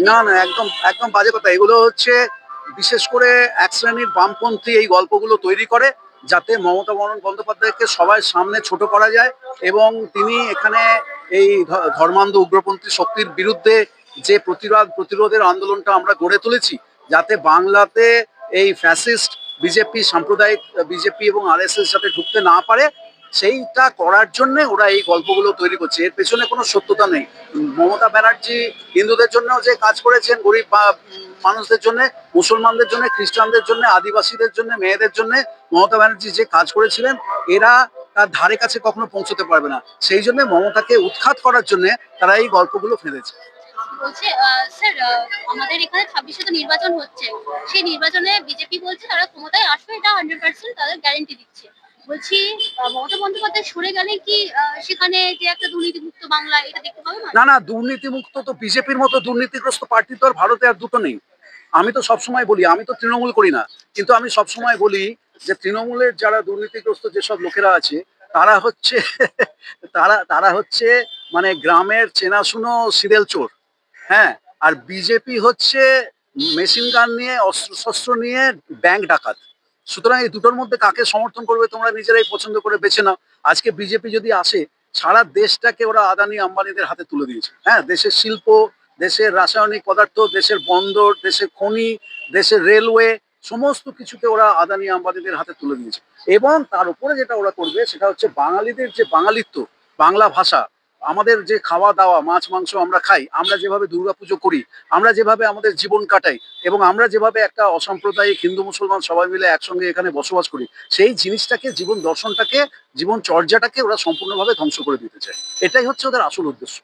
না না, একদম একদম বাজে কথা। এগুলো হচ্ছে বিশেষ করে এক শ্রেণীর বামপন্থী এই গল্পগুলো তৈরি করে, যাতে মমতা বন্দ্যোপাধ্যায়কে সবার সামনে ছোট করা যায়। এবং তিনি এখানে এই ধর্মান্ধ উগ্রপন্থী শক্তির বিরুদ্ধে যে প্রতিরোধের আন্দোলনটা আমরা গড়ে তুলেছি, যাতে বাংলাতে এই ফ্যাসিস্ট বিজেপি, সাম্প্রদায়িক বিজেপি এবং আরএসএস যাতে ঢুকতে না পারে, সেইটা করার জন্য ওরা এই গল্পগুলো তৈরি করছে। এর পেছনে কোনো সত্যতা নেই। মমতা ব্যানার্জি হিন্দুদের জন্য যে কাজ করেছেন, গরিব মানুষদের জন্য, মুসলমানদের জন্য, খ্রিস্টানদের জন্য, আদিবাসীদের জন্য, মেয়েদের জন্য মমতা ব্যানার্জি যে কাজ করেছিলেন, এরা তার ধারে কাছে কখনো পৌঁছতে পারবে না। সেই জন্য মমতাকে উৎখাত করার জন্য তারা এই গল্পগুলো ফেলেছে। বলছে স্যার, আমাদের এখানে 26-এ তো নির্বাচন হচ্ছে। সেই নির্বাচনে বিজেপি বলছে তারা ক্ষমতায় আসবে, এটা 100% তাদের গ্যারান্টি দিচ্ছে। বলছি, মমতা বন্দ্যোপাধ্যায় সরে গেলে কি সেখানে যে একটা দুর্নীতিমুক্ত বাংলা এটা দেখতে পাবে না? না না, দুর্নীতিমুক্ত তো বিজেপির মতো দুর্নীতিগ্রস্ত পার্টি তো আর ভারতে আর দুটো নেই। আমি তো সবসময় বলি, আমি তো তৃণমূল করি না, কিন্তু আমি সবসময় বলি যে তৃণমূলের যারা দুর্নীতিগ্রস্ত যেসব লোকেরা আছে, তারা হচ্ছে তারা হচ্ছে মানে গ্রামের চেনাশুনো সিরিয়াল চোর। হ্যাঁ। আর বিজেপি হচ্ছে মেশিন গান নিয়ে, অস্ত্র শস্ত্র নিয়ে ব্যাংক ডাকাত। সুতরাং এই দুটোর মধ্যে কাকে সমর্থন করবে তোমরা নিজেরাই পছন্দ করে বেছে নাও। আজকে বিজেপি যদি আসে, সারা দেশটাকে ওরা আদানি আম্বানিদের হাতে তুলে দিয়েছে। হ্যাঁ, দেশের শিল্প, দেশের রাসায়নিক পদার্থ, দেশের বন্দর, দেশের খনি, দেশের রেলওয়ে, সমস্ত কিছুকে ওরা আদানি আম্বানিদের হাতে তুলে দিয়েছে। এবং তার উপরে যেটা ওরা করবে সেটা হচ্ছে বাঙালিদের যে বাঙালিত্ব, বাংলা ভাষা, আমাদের যে খাওয়া দাওয়া, মাছ মাংস আমরা খাই, আমরা যেভাবে দুর্গাপুজো করি, আমরা যেভাবে আমাদের জীবন কাটাই, এবং আমরা যেভাবে একটা অসাম্প্রদায়িক হিন্দু মুসলমান সবাই মিলে একসঙ্গে এখানে বসবাস করি, সেই জিনিসটাকে, জীবন দর্শনটাকে, জীবন চর্যাটাকে ওরা সম্পূর্ণভাবে ধ্বংস করে দিতে চায়। এটাই হচ্ছে ওদের আসল উদ্দেশ্য।